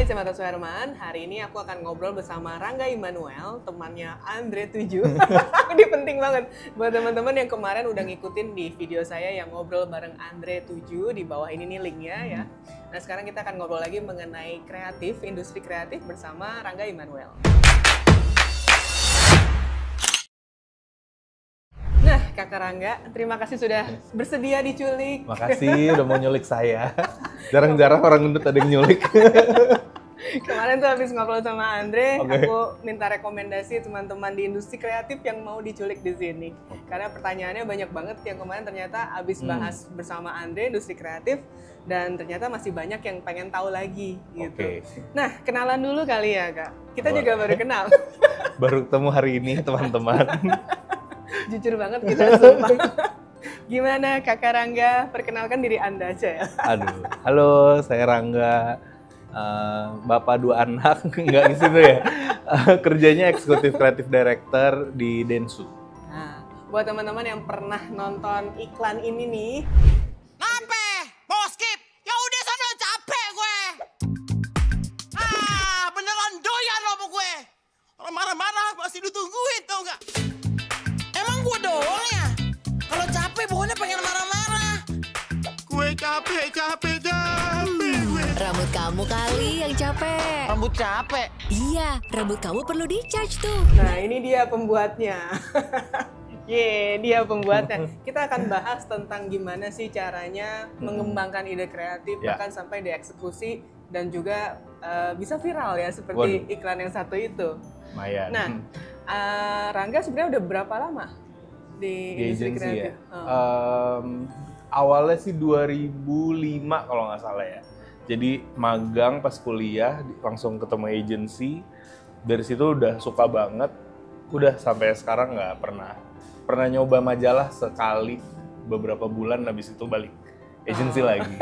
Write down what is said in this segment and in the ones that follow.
Kacamata Suherman. Hari ini aku akan ngobrol bersama Rangga Immanuel, temannya Andre 7. Ini penting banget buat teman-teman yang kemarin udah ngikutin di video saya yang ngobrol bareng Andre 7. Di bawah ini nih linknya ya. Nah sekarang kita akan ngobrol lagi mengenai kreatif, industri kreatif bersama Rangga Immanuel. Nah, Kakak Rangga, terima kasih sudah bersedia diculik. Makasih udah mau nyulik saya. Jarang-jarang orang gendut ada yang nyulik. Kemarin tuh habis ngobrol sama Andre, Okay. aku minta rekomendasi teman-teman di industri kreatif yang mau diculik di sini. Karena pertanyaannya banyak banget yang kemarin ternyata habis bahas bersama Andre industri kreatif dan ternyata masih banyak yang pengen tahu lagi gitu. Oke. Nah, kenalan dulu kali ya, Kak. Kita juga baru kenal. Baru ketemu hari ini teman-teman. Jujur banget kita sumpah. Gimana Kakak Rangga? Perkenalkan diri Anda aja ya. Aduh, halo saya Rangga. Bapak 2 anak, nggak di situ ya. Kerjanya eksekutif kreatif director di Densu. Nah, buat teman-teman yang pernah nonton iklan ini nih, Nape? Mau skip? Ya udah sana, capek gue. Ah, beneran doyan sama gue. Orang marah-marah masih ditungguin tau gak? Emang gue doang ya? Kalau capek pokoknya pengen marah-marah. Gue capek gue. Rambut kamu kali yang capek. Rambut capek? Iya, rambut kamu perlu di-charge tuh. nah ini dia pembuatnya. Dia pembuatnya. Kita akan bahas tentang gimana sih caranya mengembangkan ide kreatif, Ya. bahkan sampai dieksekusi dan juga bisa viral ya, seperti Waduh. iklan yang satu itu. Lumayan. Nah, Rangga sebenarnya udah berapa lama di Di industri agensi kreatif? ya. Awalnya sih 2005 kalau nggak salah ya. Jadi magang pas kuliah langsung ketemu agensi. Dari situ udah suka banget. Udah sampai sekarang nggak pernah nyoba majalah sekali beberapa bulan, habis itu balik agensi lagi.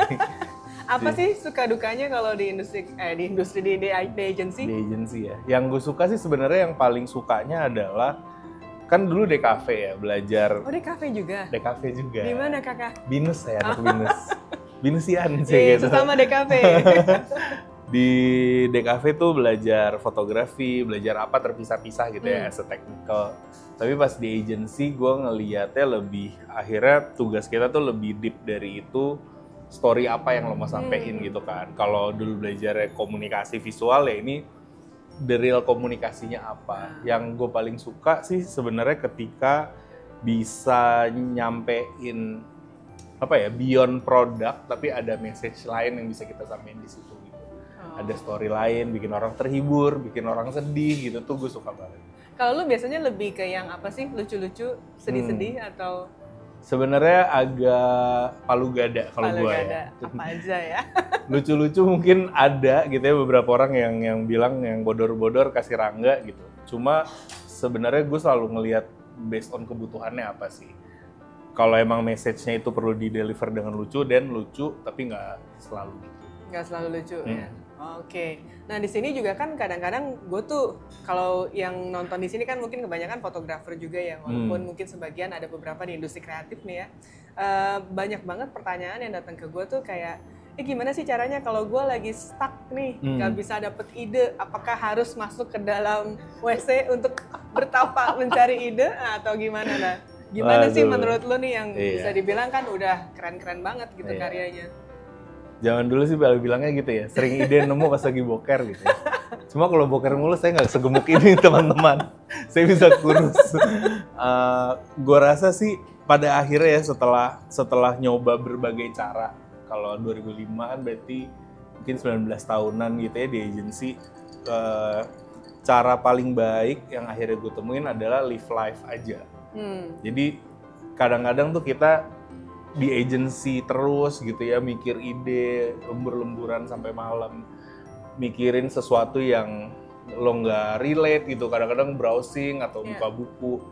Apa sih suka dukanya kalau di industri di agency? Di agensi ya. Yang gue suka sih sebenarnya yang paling sukanya adalah kan dulu DKV ya, belajar Oh, di kafe juga. DKV juga. Di mana Kakak? Binus saya, anak Binus. Binusian Iya, sih gitu. sesama di kafe. Di DKV tuh belajar fotografi, belajar apa terpisah-pisah gitu ya, as a technical. Tapi pas di agency gue ngeliatnya lebih, akhirnya tugas kita tuh lebih deep dari itu, story apa yang lo mau sampein gitu kan. Kalau dulu belajar komunikasi visual ya ini the real komunikasinya apa. Yang gue paling suka sih sebenarnya ketika bisa nyampein apa ya, beyond produk tapi ada message lain yang bisa kita sampein di situ gitu. Ada story lain, bikin orang terhibur, bikin orang sedih gitu tuh gue suka banget. Kalau lu biasanya lebih ke yang apa sih? Lucu-lucu, sedih-sedih atau Sebenarnya agak palu gada kalau paling gue ada ya. apa aja ya? Lucu-lucu mungkin ada gitu ya, beberapa orang yang bilang yang bodor-bodor kasih Rangga gitu. Cuma sebenarnya gue selalu ngelihat based on kebutuhannya apa sih. Kalau emang message-nya itu perlu di-deliver dengan lucu, dan lucu, tapi nggak selalu gitu. Nggak selalu lucu ya. Oke. Nah di sini juga kan kadang-kadang gue tuh kalau yang nonton di sini kan mungkin kebanyakan fotografer juga ya, walaupun mungkin sebagian ada beberapa di industri kreatif nih ya. Banyak banget pertanyaan yang datang ke gue tuh kayak, gimana sih caranya kalau gue lagi stuck nih, nggak bisa dapet ide, apakah harus masuk ke dalam WC untuk bertapa mencari ide atau gimana nah? Gimana sih Waduh. menurut lo nih yang Iya. bisa dibilang kan udah keren-keren banget gitu Iya. karyanya? Zaman dulu sih bilangnya gitu ya, sering ide nemu pas lagi boker gitu ya. Cuma kalau boker mulu saya nggak segemuk ini teman-teman. Saya bisa kurus. Gue rasa sih pada akhirnya ya setelah nyoba berbagai cara, kalau 2005 kan berarti mungkin 19 tahunan gitu ya di agensi, cara paling baik yang akhirnya gue temuin adalah live life aja. Jadi kadang-kadang tuh kita di agency terus gitu ya, mikir ide, lembur-lemburan sampai malam, mikirin sesuatu yang lo nggak relate gitu, kadang-kadang browsing atau buka buku.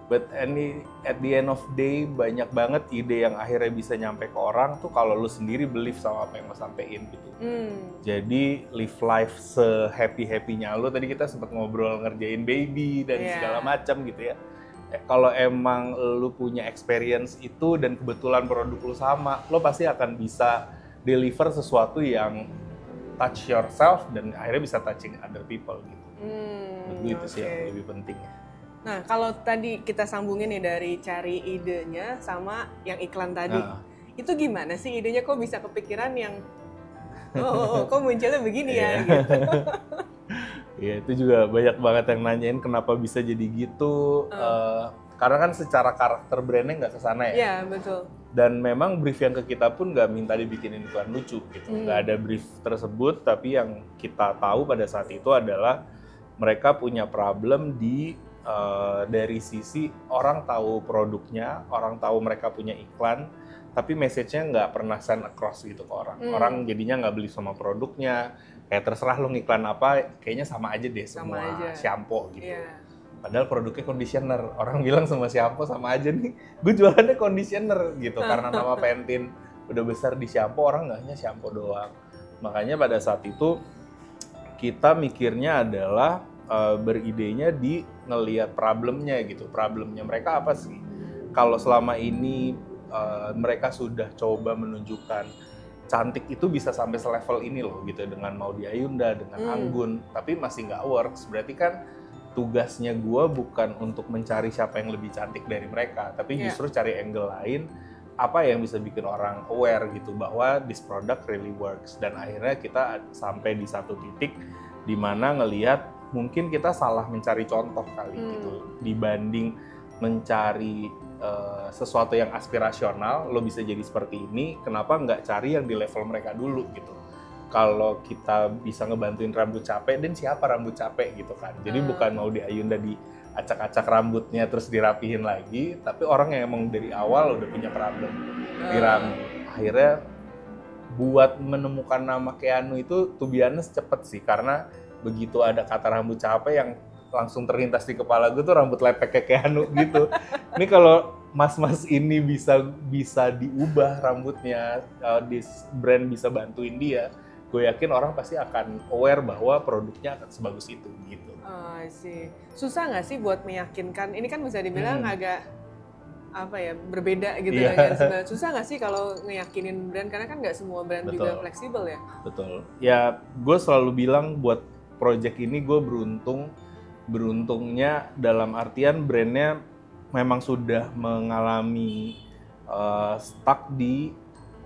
But at the end of day, banyak banget ide yang akhirnya bisa nyampe ke orang tuh kalau lo sendiri believe sama apa yang lo sampein gitu. Jadi live life se-happy-happynya lo. Tadi kita sempat ngobrol ngerjain baby dan segala macam gitu ya. Kalau emang lu punya experience itu dan kebetulan produk lu sama, lo pasti akan bisa deliver sesuatu yang touch yourself dan akhirnya bisa touching other people gitu. Menurut gue itu sih yang lebih penting. Nah, kalau tadi kita sambungin nih dari cari idenya sama yang iklan tadi. Itu gimana sih idenya, kok bisa kepikiran yang kok munculnya begini ya gitu. Ya itu juga banyak banget yang nanyain kenapa bisa jadi gitu. Karena kan secara karakter brandnya nggak kesana ya. Iya, betul. Dan memang brief yang ke kita pun nggak minta dibikinin iklan lucu gitu. Nggak ada brief tersebut, tapi yang kita tahu pada saat itu adalah mereka punya problem dari sisi orang tahu produknya, orang tahu mereka punya iklan, tapi message-nya nggak pernah send across gitu ke orang. Orang jadinya nggak beli sama produknya, kayak terserah lo ngiklan apa, kayaknya sama aja deh semua shampoo gitu. Yeah. Padahal produknya conditioner, orang bilang semua shampoo sama aja nih, gue jualannya conditioner gitu, karena nama Pantene udah besar di shampoo, orang nggaknya shampoo doang. Makanya pada saat itu kita mikirnya adalah beridenya di ngelihat problemnya gitu. Problemnya mereka apa sih? Kalau selama ini mereka sudah coba menunjukkan cantik itu bisa sampai selevel ini loh gitu, dengan Maudy Ayunda, dengan Anggun, tapi masih nggak works. Berarti kan tugasnya gue bukan untuk mencari siapa yang lebih cantik dari mereka, tapi justru cari angle lain, apa yang bisa bikin orang aware gitu bahwa this product really works. Dan akhirnya kita sampai di satu titik di mana ngelihat mungkin kita salah mencari contoh kali gitu, dibanding mencari sesuatu yang aspirasional, lo bisa jadi seperti ini, kenapa nggak cari yang di level mereka dulu gitu. Kalau kita bisa ngebantuin rambut capek, dan siapa rambut capek gitu kan. Jadi bukan Maudy Ayunda diacak-acak rambutnya terus dirapihin lagi, tapi orang yang emang dari awal udah punya problem di rambut. Akhirnya buat menemukan nama Keanu itu to be honest cepet sih, karena begitu ada kata rambut capek yang langsung terlintas di kepala gue tuh rambut lepek kayak Keanu gitu. Ini kalau mas-mas ini bisa diubah rambutnya, brand bisa bantuin dia, gue yakin orang pasti akan aware bahwa produknya akan sebagus itu gitu. Oh, sih. Susah nggak sih buat meyakinkan? Ini kan bisa dibilang agak apa ya, berbeda gitu kan. Susah nggak sih kalau ngeyakinin brand, karena kan nggak semua brand juga fleksibel ya? Betul. Ya, gue selalu bilang buat project ini gue beruntungnya dalam artian brandnya memang sudah mengalami stuck di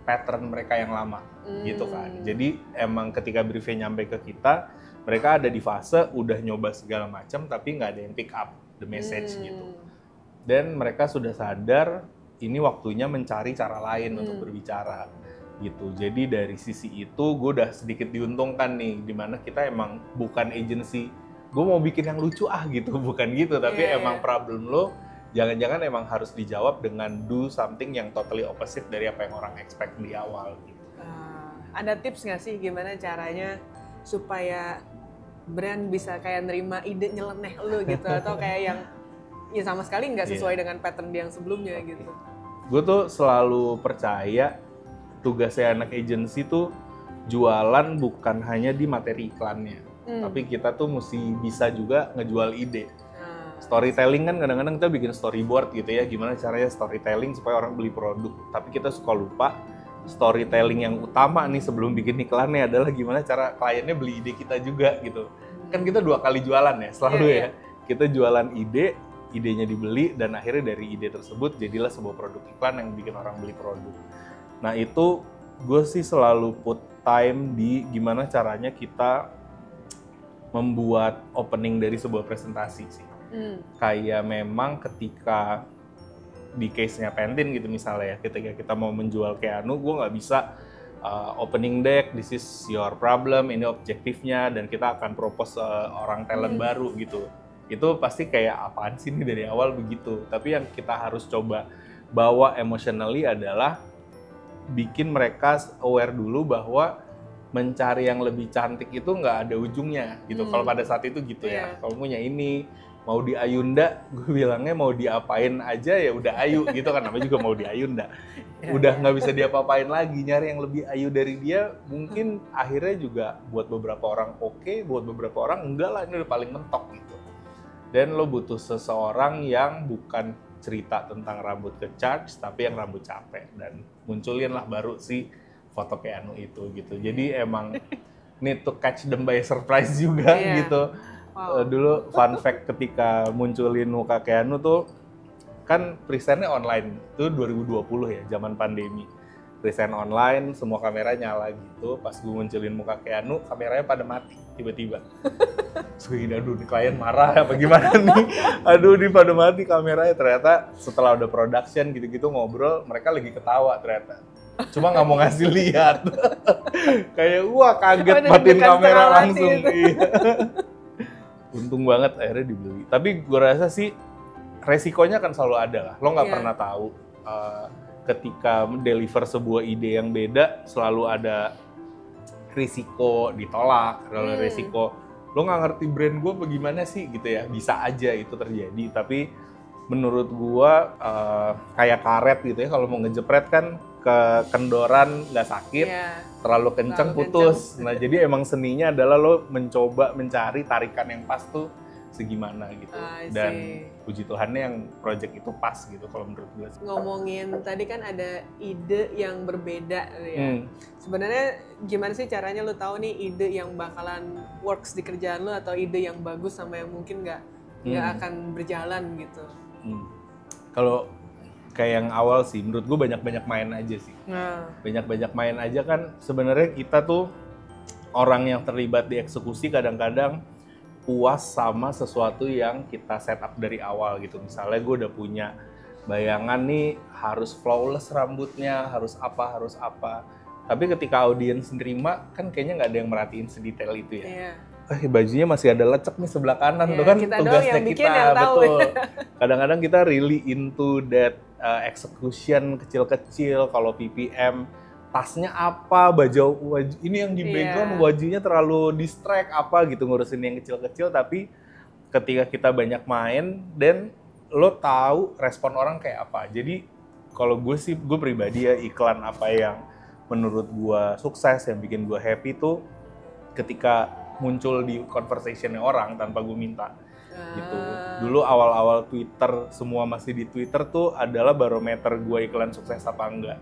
pattern mereka yang lama gitu kan. Jadi emang ketika briefnya nyampe ke kita, mereka ada di fase udah nyoba segala macam tapi nggak ada yang pick up the message gitu. Dan mereka sudah sadar ini waktunya mencari cara lain untuk berbicara gitu. Jadi dari sisi itu gue udah sedikit diuntungkan nih, dimana kita emang bukan agency gue mau bikin yang lucu gitu, bukan gitu, tapi emang problem lo jangan-jangan emang harus dijawab dengan do something yang totally opposite dari apa yang orang expect di awal gitu. Ada tips nggak sih gimana caranya supaya brand bisa kayak nerima ide nyeleneh lo gitu, atau kayak yang ya sama sekali nggak sesuai dengan pattern yang sebelumnya gitu? Gue tuh selalu percaya tugasnya anak agency tuh jualan bukan hanya di materi iklannya, tapi kita tuh mesti bisa juga ngejual ide. Storytelling kan kadang-kadang kita bikin storyboard gitu ya, gimana caranya storytelling supaya orang beli produk. Tapi kita suka lupa storytelling yang utama nih sebelum bikin iklannya adalah gimana cara kliennya beli ide kita juga gitu. Kan kita 2 kali jualan ya selalu ya. Kita jualan ide, idenya dibeli, dan akhirnya dari ide tersebut jadilah sebuah produk iklan yang bikin orang beli produk. Nah itu gue sih selalu put time di gimana caranya kita membuat opening dari sebuah presentasi sih. Kayak memang ketika di case-nya Pantene gitu misalnya ya, ketika kita mau menjual Keanu, gue nggak bisa opening deck, this is your problem, ini objektifnya, dan kita akan propose orang talent baru gitu. Itu pasti kayak apaan sih nih dari awal begitu. Tapi yang kita harus coba bawa emotionally adalah bikin mereka aware dulu bahwa mencari yang lebih cantik itu nggak ada ujungnya gitu. Kalau pada saat itu gitu ya, kalau punya ini Maudy Ayunda, gue bilangnya mau diapain aja ya udah ayu gitu kan, namanya juga Maudy Ayunda. Udah nggak bisa diapa-apain lagi, nyari yang lebih ayu dari dia, mungkin akhirnya juga buat beberapa orang oke, buat beberapa orang enggak lah, ini udah paling mentok gitu. Dan lo butuh seseorang yang bukan cerita tentang rambut ke charge, tapi yang rambut capek, dan munculin lah baru si foto Keanu itu gitu. Jadi emang need to catch them by surprise juga gitu. Wow. Dulu fun fact ketika munculin muka Keanu tuh kan presentnya online, itu 2020 ya, zaman pandemi. Present online, semua kamera nyala gitu. Pas gue munculin muka Keanu, kameranya pada mati tiba-tiba. Terus gue gini, aduh nih klien marah apa gimana nih? Aduh nih pada mati kameranya. Ternyata setelah udah production gitu-gitu ngobrol, mereka lagi ketawa ternyata. Cuma nggak mau ngasih lihat. Kayak wah kaget matiin kamera langsung. Iya. Untung banget akhirnya dibeli. Tapi gue rasa sih resikonya kan selalu ada lah. Lo nggak pernah tahu. Ketika deliver sebuah ide yang beda, selalu ada risiko ditolak, selalu risiko lo nggak ngerti brand gue bagaimana sih gitu ya, bisa aja itu terjadi. Tapi menurut gue kayak karet gitu ya, kalau mau ngejepret kan kendoran nggak sakit, terlalu kenceng putus. Nah jadi emang seninya adalah lo mencoba mencari tarikan yang pas tuh segimana gitu. Dan puji Tuhannya yang project itu pas gitu kalau menurut gue. Ngomongin tadi kan ada ide yang berbeda ya. Sebenarnya gimana sih caranya lu tahu nih ide yang bakalan works di kerjaan lu atau ide yang bagus sama yang mungkin nggak akan berjalan gitu. Kalau kayak yang awal sih menurut gue banyak-banyak main aja sih. Banyak-banyak main aja kan sebenarnya kita tuh orang yang terlibat di eksekusi kadang-kadang puas sama sesuatu yang kita set up dari awal gitu. Misalnya gue udah punya bayangan nih harus flawless rambutnya, harus apa. Tapi ketika audiens nerima kan kayaknya nggak ada yang merhatiin sedetail itu ya. Bajunya masih ada lecek nih sebelah kanan tuh kan tugasnya kita. Betul. Kadang-kadang kita really into that execution kecil-kecil. Kalau PPM tasnya apa, baju ini yang di background wajunya terlalu distract apa gitu, ngurusin yang kecil-kecil. Tapi ketika kita banyak main dan lo tahu respon orang kayak apa. Jadi kalau gue pribadi ya, iklan apa yang menurut gue sukses, yang bikin gue happy tuh ketika muncul di conversationnya orang tanpa gue minta gitu. Dulu awal-awal Twitter, semua masih di Twitter tuh adalah barometer gue iklan sukses apa enggak.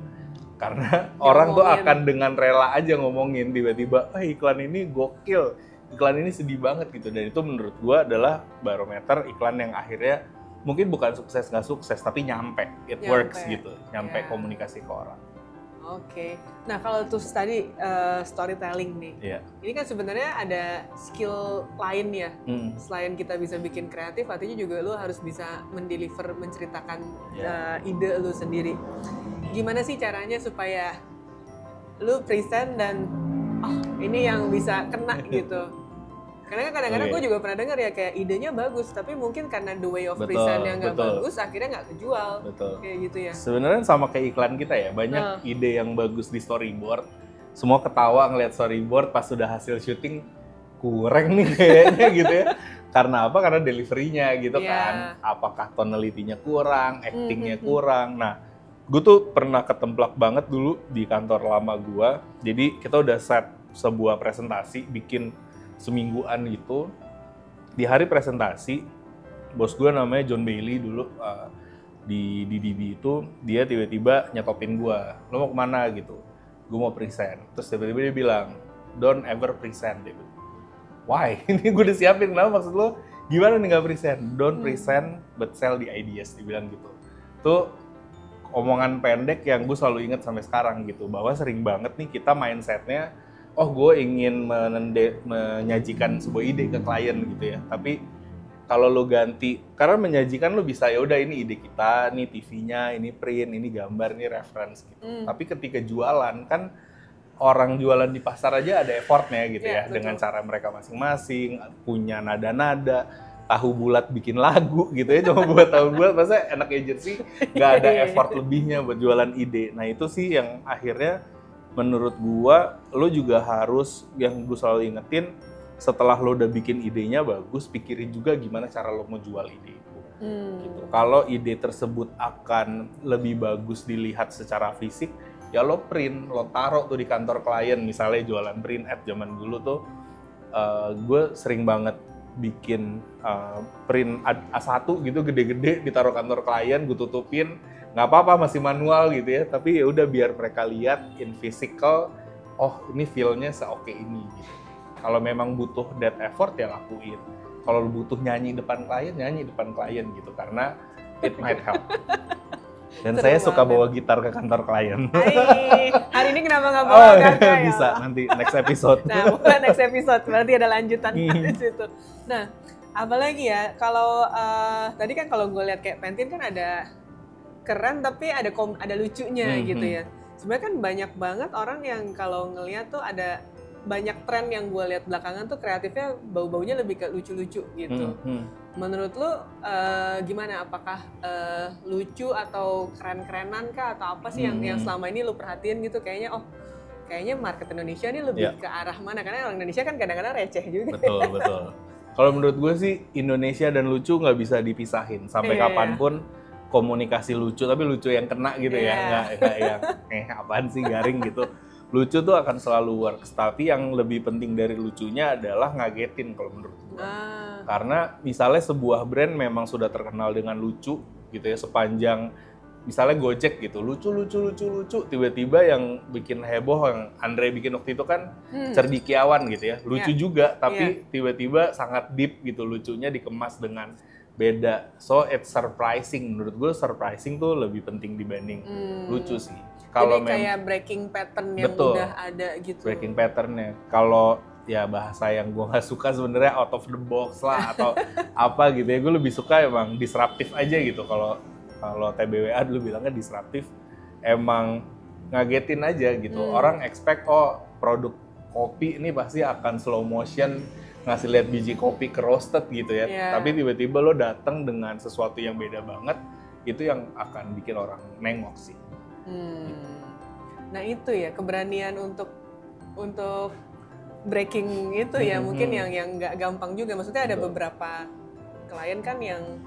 Karena orang tuh akan dengan rela aja ngomongin tiba-tiba, iklan ini gokil, iklan ini sedih banget gitu. Dan itu menurut gua adalah barometer iklan yang akhirnya mungkin bukan sukses nggak sukses, tapi nyampe, works gitu, nyampe komunikasi ke orang. Oke. Nah kalau terus tadi storytelling nih, ini kan sebenarnya ada skill lain ya. Selain kita bisa bikin kreatif, artinya juga lu harus bisa mendeliver, menceritakan ide lu sendiri. Gimana sih caranya supaya lu present dan ini yang bisa kena gitu? Karena kadang-kadang gue juga pernah dengar ya kayak idenya bagus, tapi mungkin karena the way of present yang nggak bagus, akhirnya nggak kejual. Kayak gitu ya. Sebenarnya sama kayak iklan kita ya, banyak ide yang bagus di storyboard, semua ketawa ngeliat storyboard, pas sudah hasil syuting kurang nih kayaknya gitu ya. Karena apa? Karena delivery-nya gitu kan. Apakah tonality-nya kurang, acting-nya kurang. Nah, gue tuh pernah ketemplak banget dulu di kantor lama gue. Jadi kita udah set sebuah presentasi, bikin semingguan gitu. Di hari presentasi, bos gue namanya John Bailey dulu di DB itu, dia tiba-tiba nyetopin gue, lo mau kemana gitu? Gue mau present. Terus tiba-tiba dia bilang, don't ever present. Dia bilang, why? Ini gue udah siapin, kenapa maksud lo? Gimana nih gak present? Don't present, but sell the ideas, dia bilang gitu. Tuh omongan pendek yang gue selalu ingat sampai sekarang gitu, bahwa sering banget nih kita mindsetnya, gue ingin menyajikan sebuah ide ke klien gitu ya, tapi kalau lo ganti, karena menyajikan lo bisa ya udah ini ide kita, ini TV-nya, ini print, ini gambar, ini reference gitu. Tapi ketika jualan kan orang jualan di pasar aja ada effortnya gitu ya, dengan cara mereka masing-masing, punya nada-nada, tahu bulat bikin lagu gitu ya, cuma buat tahu bulat, masa enak agency nggak ada effort lebihnya buat jualan ide. Nah itu sih yang akhirnya menurut gua, lo juga harus, yang gue selalu ingetin, setelah lo udah bikin idenya bagus, pikirin juga gimana cara lo mau jual ide itu. Gitu. Kalau ide tersebut akan lebih bagus dilihat secara fisik, ya lo print, lo taruh tuh di kantor klien, misalnya jualan print ad zaman dulu tuh, gue sering banget bikin print A1 gitu gede-gede ditaruh kantor klien, gue tutupin, nggak apa-apa masih manual gitu ya, tapi ya udah biar mereka lihat in physical, oh ini feel-nya se-oke ini gitu. Kalau memang butuh that effort ya lakuin. Kalau lu butuh nyanyi depan klien gitu karena it might help. Dan Seru saya suka banget. bawa gitar ke kantor klien. Hai, hari ini kenapa nggak bawa kakak ya? Bisa nanti next episode. Nah, bukan next episode, berarti ada lanjutan di situ. Nah, apalagi ya, kalau tadi kan kalau gue lihat kayak Pantene kan ada keren tapi ada lucunya gitu ya. Sebenarnya kan banyak banget orang yang kalau ngelihat tuh ada banyak tren yang gue lihat belakangan tuh kreatifnya bau-baunya lebih ke lucu-lucu gitu. Menurut lu gimana? Apakah lucu atau keren-kerenan kah atau apa sih yang selama ini lu perhatiin gitu? Kayaknya market Indonesia ini lebih ke arah mana? Karena orang Indonesia kan kadang-kadang receh juga. Betul. Kalau menurut gue sih Indonesia dan lucu nggak bisa dipisahin sampai kapanpun. Komunikasi lucu tapi lucu yang kena gitu ya, nggak yang apaan sih garing gitu. Lucu tuh akan selalu works, tapi yang lebih penting dari lucunya adalah ngagetin kalau menurut gue. Karena misalnya sebuah brand memang sudah terkenal dengan lucu gitu ya, sepanjang misalnya Gojek gitu, lucu, tiba-tiba yang bikin heboh yang Andre bikin waktu itu kan Cerdikiawan gitu ya, lucu juga, tapi tiba-tiba sangat deep gitu, lucunya dikemas dengan beda. So it's surprising, menurut gue surprising tuh lebih penting dibanding lucu sih. Jadi kayak breaking pattern yang udah ada gitu. Breaking patternnya. Kalau ya bahasa yang gue nggak suka sebenarnya out of the box lah atau apa gitu ya. Gue lebih suka emang disruptif aja gitu. Kalau TBWA dulu bilangnya disruptif, emang ngagetin aja gitu. Orang expect produk kopi ini pasti akan slow motion ngasih lihat biji kopi ke roasted gitu ya. Tapi tiba-tiba lo datang dengan sesuatu yang beda banget, itu yang akan bikin orang nengok sih. Nah itu ya keberanian untuk breaking itu ya mungkin yang nggak gampang juga. Maksudnya ada beberapa klien kan yang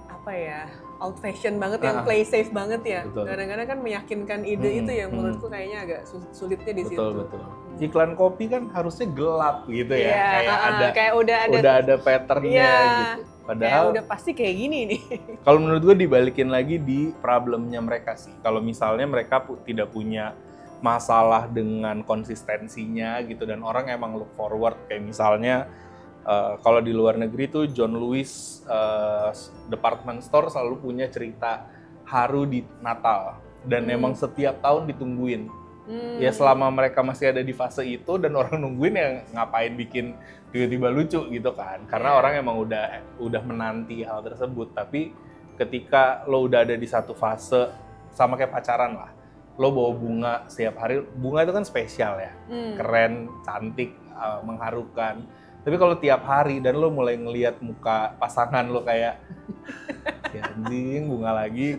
apa ya old fashion banget, yang play safe banget ya. Kadang-kadang kan meyakinkan ide itu yang menurutku kayaknya agak sulitnya di situ. Betul. Iklan kopi kan harusnya gelap gitu ya, kayak udah ada patternnya gitu. Padahal udah pasti kayak gini nih. Kalau menurut gue dibalikin lagi di problemnya mereka sih. Kalau misalnya mereka tidak punya masalah dengan konsistensinya gitu dan orang emang look forward, kayak misalnya kalau di luar negeri tuh John Lewis department store selalu punya cerita haru di Natal dan emang setiap tahun ditungguin. Ya selama mereka masih ada di fase itu dan orang nungguin yang ngapain bikin tiba-tiba lucu gitu kan, karena orang emang udah menanti hal tersebut. Tapi ketika lo udah ada di satu fase, sama kayak pacaran lah, lo bawa bunga setiap hari, bunga itu kan spesial ya, keren, cantik, mengharukan. Tapi kalau tiap hari dan lo mulai ngelihat muka pasangan lo kayak ya anjing bunga lagi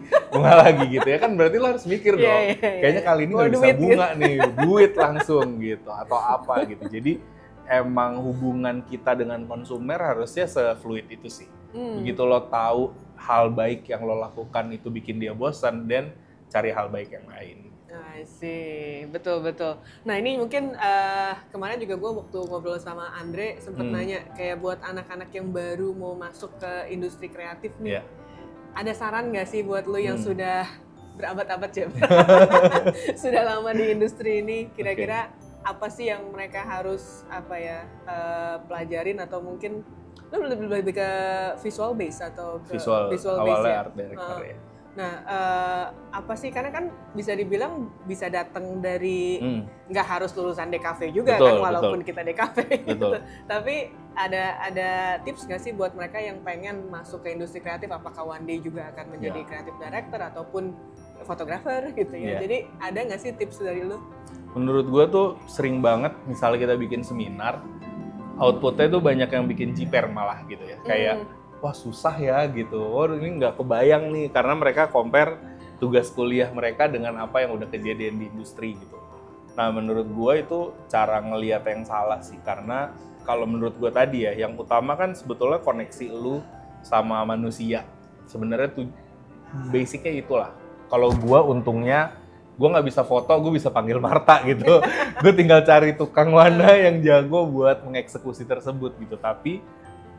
gitu ya kan, berarti lo harus mikir dong, kayaknya kali ini nggak bisa bunga gitu. Nih duit langsung gitu atau apa gitu. Jadi emang hubungan kita dengan konsumer harusnya se-fluid itu sih. Begitu lo tahu hal baik yang lo lakukan itu bikin dia bosan, dan cari hal baik yang lain. I see, betul. Nah ini mungkin kemarin juga gue waktu ngobrol sama Andre sempet nanya kayak buat anak-anak yang baru mau masuk ke industri kreatif nih, ada saran nggak sih buat lo yang sudah berabad-abad ya, sudah lama di industri ini, kira-kira apa sih yang mereka harus pelajarin, atau mungkin lo lebih ke visual base atau ke visual base awalnya ya? Art director ya. Nah, apa sih, karena kan bisa dibilang bisa datang dari nggak harus lulusan DKV juga, kan, walaupun kita DKV gitu. Tapi ada tips nggak sih buat mereka yang pengen masuk ke industri kreatif? Apakah one day juga akan menjadi creative director ataupun fotografer gitu ya? Jadi ada nggak sih tips dari lu? Menurut gue tuh sering banget misalnya kita bikin seminar, outputnya tuh banyak yang bikin jiper malah gitu ya, kayak wah susah ya gitu, ini nggak kebayang nih, karena mereka compare tugas kuliah mereka dengan apa yang udah kejadian di industri gitu. Nah menurut gue itu cara ngelihat yang salah sih, karena kalau menurut gue tadi ya, yang utama kan sebetulnya koneksi lu sama manusia. Sebenarnya tuh basicnya itulah. Kalau gue untungnya, gue nggak bisa foto, gue bisa panggil Marta gitu. Gue tinggal cari tukang warna yang jago buat mengeksekusi tersebut gitu. Tapi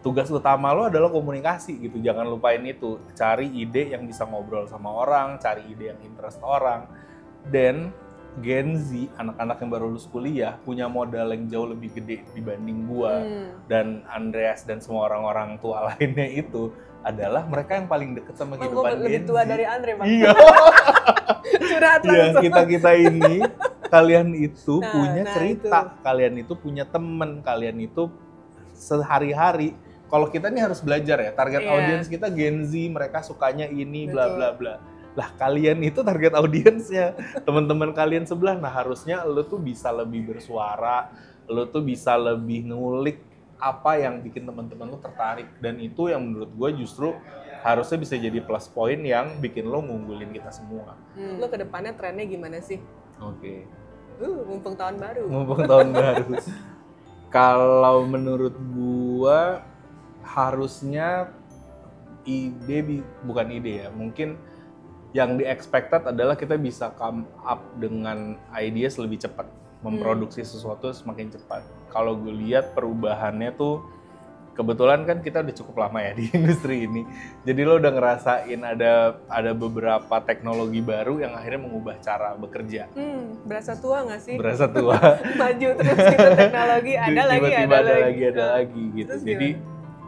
tugas utama lo adalah komunikasi gitu, jangan lupain itu. Cari ide yang bisa ngobrol sama orang, cari ide yang interest orang. Dan Gen Z, anak-anak yang baru lulus kuliah punya modal yang jauh lebih gede dibanding gua dan Andreas dan semua orang-orang tua lainnya itu adalah mereka yang paling deket sama kehidupan Gen Z. Lebih tua dari Andre, Bang. Iya. Curhat Iya, langsung. kita ini kalian itu punya nah cerita, kalian itu punya temen, kalian itu sehari-hari. Kalau kita nih harus belajar ya, target audiens kita Gen Z, mereka sukanya ini, bla bla bla. Lah kalian itu target audiensnya, teman-teman kalian sebelah. Nah harusnya lo tuh bisa lebih bersuara, lo tuh bisa lebih ngulik apa yang bikin teman-teman lo tertarik. Dan itu yang menurut gue justru harusnya bisa jadi plus point yang bikin lo ngunggulin kita semua. Lo ke depannya trennya gimana sih? Oke. Mumpung tahun baru. Mumpung tahun baru. Kalau menurut gua harusnya bukan ide ya, mungkin yang di-expected adalah kita bisa come up dengan ideas lebih cepat, memproduksi sesuatu semakin cepat. Kalau gue lihat perubahannya tuh, kebetulan kan kita udah cukup lama ya di industri ini, jadi lo udah ngerasain ada beberapa teknologi baru yang akhirnya mengubah cara bekerja. Berasa tua nggak sih? Berasa tua. Maju terus gitu teknologi, ada lagi gitu. Terus jadi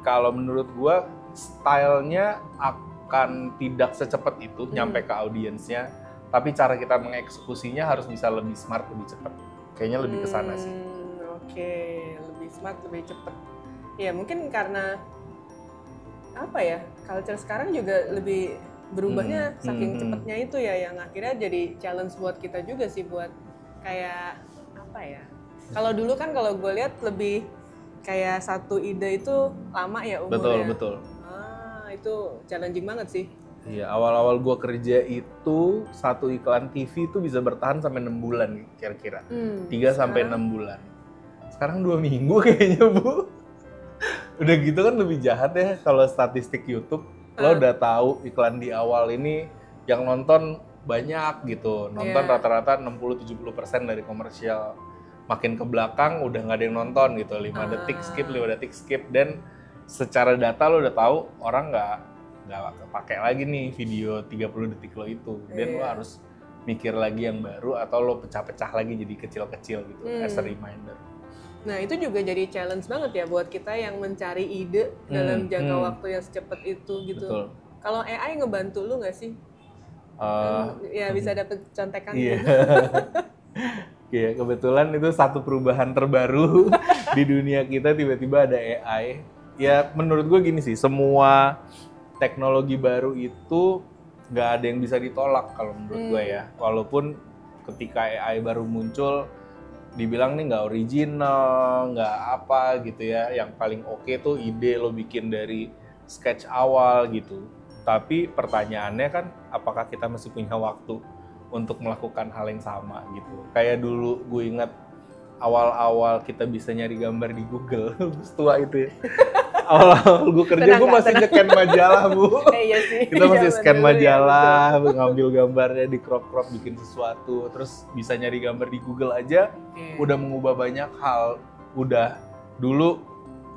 kalau menurut gua stylenya akan tidak secepat itu nyampe ke audiensnya, tapi cara kita mengeksekusinya harus bisa lebih smart, lebih cepat. Kayaknya lebih ke sana sih. Oke, lebih smart, lebih cepat. Ya mungkin karena apa ya, culture sekarang juga lebih berubahnya saking cepatnya itu ya, yang akhirnya jadi challenge buat kita juga sih, buat kayak apa ya. Kalau dulu kan kalau gue lihat lebih kayak satu ide itu lama ya umurnya. Betul. Itu challenging banget sih. Iya, awal-awal gue kerja itu satu iklan TV itu bisa bertahan sampai 6 bulan kira-kira. 3 sampai 6 bulan. Sekarang 2 minggu kayaknya, Bu. Udah gitu kan lebih jahat ya kalau statistik YouTube. Lo udah tahu iklan di awal ini yang nonton banyak gitu. Nonton rata-rata 60-70% dari komersial. Makin ke belakang udah nggak ada yang nonton gitu. 5 detik skip, 5 detik skip. Dan secara data lo udah tahu orang nggak pakai lagi nih video 30 detik lo itu. Dan lo harus mikir lagi yang baru atau lo pecah-pecah lagi jadi kecil-kecil gitu as a reminder. Nah itu juga jadi challenge banget ya buat kita yang mencari ide dalam jangka waktu yang secepat itu gitu. Betul. Kalau AI ngebantu lu nggak sih? Ya bisa dapet contekan gitu. Iya, kebetulan itu satu perubahan terbaru di dunia kita, tiba-tiba ada AI. Ya menurut gue gini sih, semua teknologi baru itu nggak ada yang bisa ditolak kalau menurut gue ya. Walaupun ketika AI baru muncul, dibilang nih nggak original, nggak apa gitu ya. Yang paling oke tuh ide lo bikin dari sketch awal gitu. Tapi pertanyaannya kan, apakah kita masih punya waktu untuk melakukan hal yang sama gitu. Kayak dulu gue ingat awal-awal kita bisa nyari gambar di Google, setua itu ya. Awal-awal gue kerja, gue masih nge-scan majalah, Bu. Iya sih. Kita masih scan majalah, ngambil gambarnya, di crop-crop, bikin sesuatu. Terus bisa nyari gambar di Google aja, udah mengubah banyak hal. Udah dulu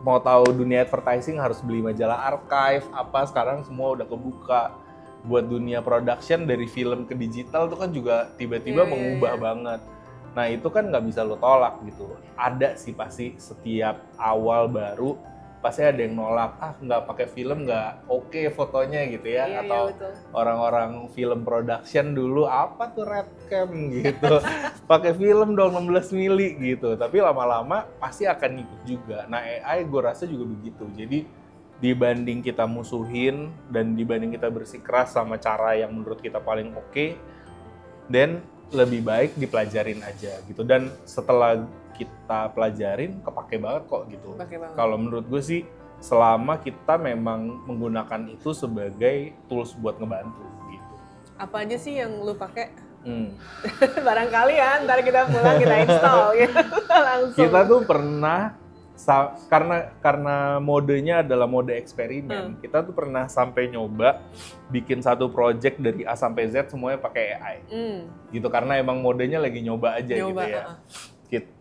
mau tahu dunia advertising harus beli majalah archive, apa, sekarang semua udah kebuka. Buat dunia production dari film ke digital itu kan juga tiba-tiba mengubah banget. Nah itu kan nggak bisa lo tolak gitu. Ada sih pasti setiap awal baru pasti ada yang nolak, nggak pakai film nggak oke fotonya gitu ya. Atau orang-orang film production dulu apa tuh red cam gitu. Pakai film dong 16 mili gitu. Tapi lama-lama pasti akan ngikut juga. Nah AI gue rasa juga begitu. Jadi dibanding kita musuhin dan dibanding kita bersikeras sama cara yang menurut kita paling oke, dan lebih baik dipelajarin aja gitu. Dan setelah kita pelajarin, kepake banget kok gitu. Kalau menurut gue sih, selama kita memang menggunakan itu sebagai tools buat ngebantu gitu. Apa aja sih yang lu pakai? Barangkali ya, ntar kita pulang kita install gitu langsung. Kita tuh pernah karena modenya adalah mode eksperimen, kita tuh pernah sampai nyoba bikin satu project dari A sampai Z semuanya pakai AI. Gitu, karena emang modenya lagi nyoba aja gitu ya.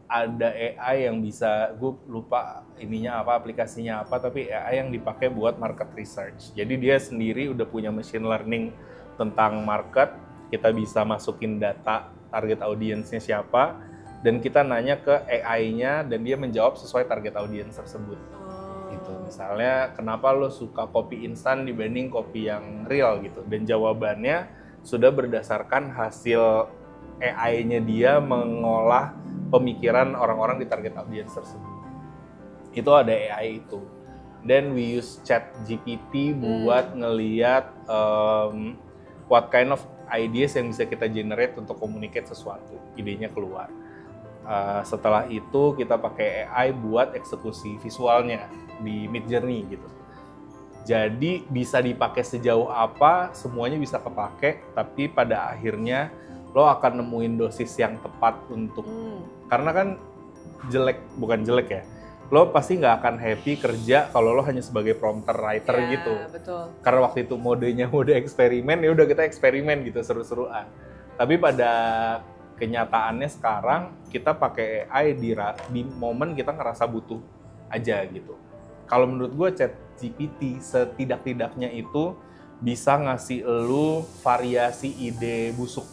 Ada AI yang bisa, gue lupa ininya apa, aplikasinya apa, tapi AI yang dipakai buat market research. Jadi dia sendiri udah punya machine learning tentang market, kita bisa masukin data target audiensnya siapa, dan kita nanya ke AI-nya dan dia menjawab sesuai target audiens tersebut. Gitu. Misalnya, kenapa lo suka kopi instan dibanding kopi yang real gitu? Dan jawabannya sudah berdasarkan hasil AI-nya dia mengolah pemikiran orang-orang di target audiens tersebut. Itu ada AI itu. Then we use ChatGPT buat ngeliat what kind of ideas yang bisa kita generate untuk communicate sesuatu. Idenya keluar. Setelah itu kita pakai AI buat eksekusi visualnya di Midjourney gitu. Jadi bisa dipakai sejauh apa, semuanya bisa kepake, tapi pada akhirnya lo akan nemuin dosis yang tepat untuk, karena kan bukan jelek ya, lo pasti nggak akan happy kerja kalau lo hanya sebagai prompter writer gitu. Betul. Karena waktu itu modenya mode eksperimen, ya udah kita eksperimen gitu, seru-seruan. Tapi pada kenyataannya sekarang kita pakai AI di momen kita ngerasa butuh aja gitu. Kalau menurut gue ChatGPT setidak-tidaknya itu bisa ngasih elu variasi ide busuk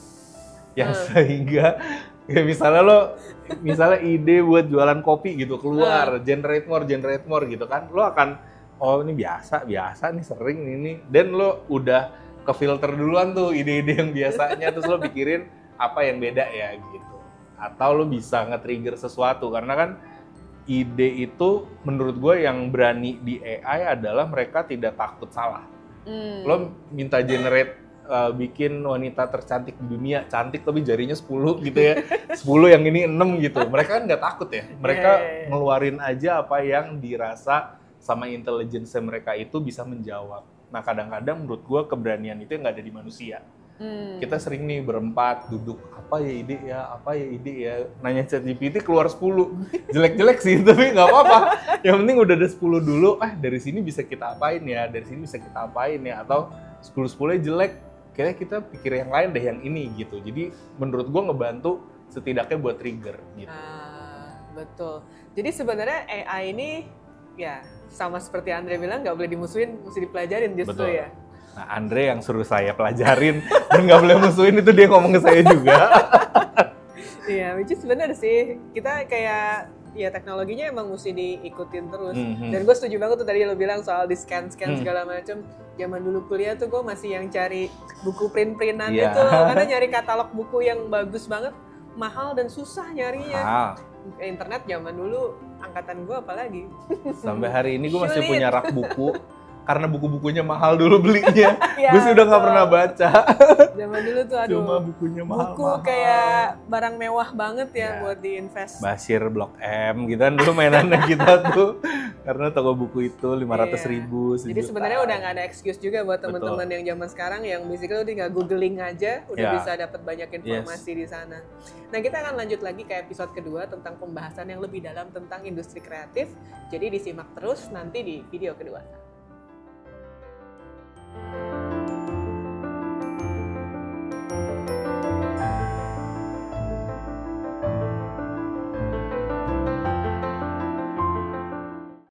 yang sehingga ya misalnya ide buat jualan kopi gitu keluar, generate more gitu kan, lo akan ini biasa nih sering ini, dan lo udah kefilter duluan tuh ide-ide yang biasanya, terus lo pikirin apa yang beda ya gitu, atau lo bisa nge-trigger sesuatu, karena kan ide itu menurut gue yang berani di AI adalah mereka tidak takut salah. Lo minta generate bikin wanita tercantik di dunia, cantik tapi jarinya 10 gitu ya, 10 yang ini 6 gitu, mereka kan nggak takut ya, mereka ngeluarin aja apa yang dirasa sama intelligence mereka itu bisa menjawab. Nah kadang-kadang menurut gue keberanian itu nggak ada di manusia. Kita sering nih berempat duduk, apa ya ide ya, nanya ChatGPT keluar 10, jelek-jelek sih tapi nggak apa-apa, yang penting udah ada 10 dulu, dari sini bisa kita apain ya, dari sini bisa kita apain ya, atau 10-10 jelek, kayaknya kita pikir yang lain deh yang ini gitu. Jadi menurut gue ngebantu setidaknya buat trigger gitu. Betul, jadi sebenarnya AI ini ya sama seperti Andre bilang nggak boleh dimusuhin, mesti dipelajarin justru. Betul. Ya. Nah, Andre yang suruh saya pelajarin dan nggak boleh musuhin itu dia ngomong ke saya juga. Iya, which is bener sih. Kita kayak, ya teknologinya emang mesti diikutin terus. Dan gue setuju banget tuh tadi lo bilang soal di scan segala macam. Zaman dulu kuliah tuh gue masih yang cari buku print-printan itu, karena nyari katalog buku yang bagus banget, mahal dan susah nyarinya. Internet zaman dulu, angkatan gue apalagi. Sampai hari ini gue masih punya rak buku. Karena buku-bukunya mahal dulu belinya, gue sih udah nggak pernah baca. Zaman dulu tuh aduh, cuma bukunya mahal. Buku kayak barang mewah banget ya buat diinvest. Basir Blok M gitu kan dulu mainannya kita tuh, karena toko buku itu 500.000. Jadi sebenarnya udah nggak ada excuse juga buat teman-teman yang zaman sekarang yang basically udah tinggal googling aja, udah bisa dapat banyak informasi di sana. Nah kita akan lanjut lagi ke episode kedua tentang pembahasan yang lebih dalam tentang industri kreatif. Jadi disimak terus nanti di video kedua.